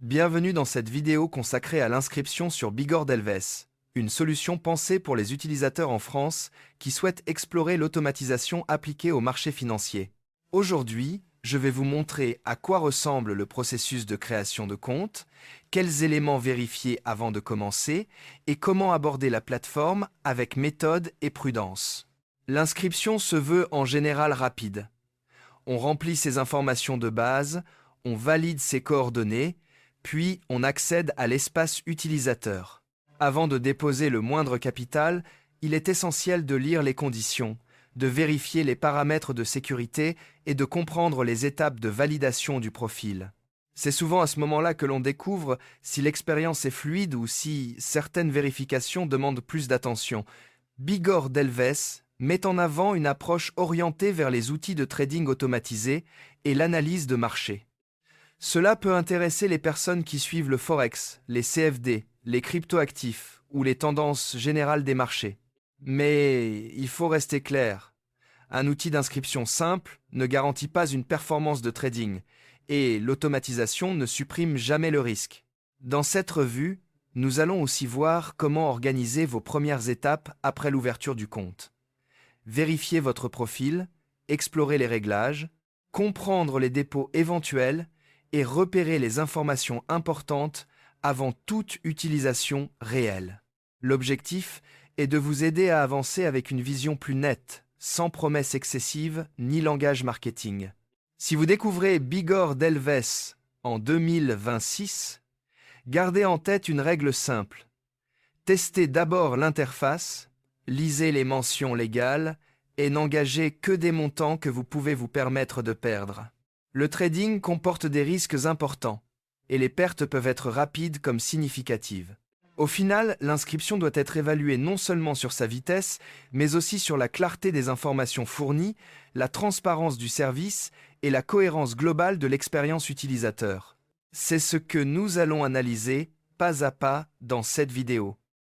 Bienvenue dans cette vidéo consacrée à l'inscription sur Bigor-Delves, une solution pensée pour les utilisateurs en France qui souhaitent explorer l'automatisation appliquée au marché financier. Aujourd'hui, je vais vous montrer à quoi ressemble le processus de création de compte, quels éléments vérifier avant de commencer et comment aborder la plateforme avec méthode et prudence. L'inscription se veut en général rapide. On remplit ses informations de base, on valide ses coordonnées, puis on accède à l'espace utilisateur. Avant de déposer le moindre capital, il est essentiel de lire les conditions, de vérifier les paramètres de sécurité et de comprendre les étapes de validation du profil. C'est souvent à ce moment-là que l'on découvre si l'expérience est fluide ou si certaines vérifications demandent plus d'attention. Bigor-Delves met en avant une approche orientée vers les outils de trading automatisés et l'analyse de marché. Cela peut intéresser les personnes qui suivent le Forex, les CFD, les cryptoactifs ou les tendances générales des marchés. Mais il faut rester clair. Un outil d'inscription simple ne garantit pas une performance de trading et l'automatisation ne supprime jamais le risque. Dans cette revue, nous allons aussi voir comment organiser vos premières étapes après l'ouverture du compte. Vérifier votre profil, explorer les réglages, comprendre les dépôts éventuels et repérer les informations importantes avant toute utilisation réelle. L'objectif est de vous aider à avancer avec une vision plus nette, sans promesses excessives ni langage marketing. Si vous découvrez Bigor-Delves en 2026, gardez en tête une règle simple. Testez d'abord l'interface, lisez les mentions légales et n'engagez que des montants que vous pouvez vous permettre de perdre. Le trading comporte des risques importants et les pertes peuvent être rapides comme significatives. Au final, l'inscription doit être évaluée non seulement sur sa vitesse, mais aussi sur la clarté des informations fournies, la transparence du service et la cohérence globale de l'expérience utilisateur. C'est ce que nous allons analyser pas à pas dans cette vidéo.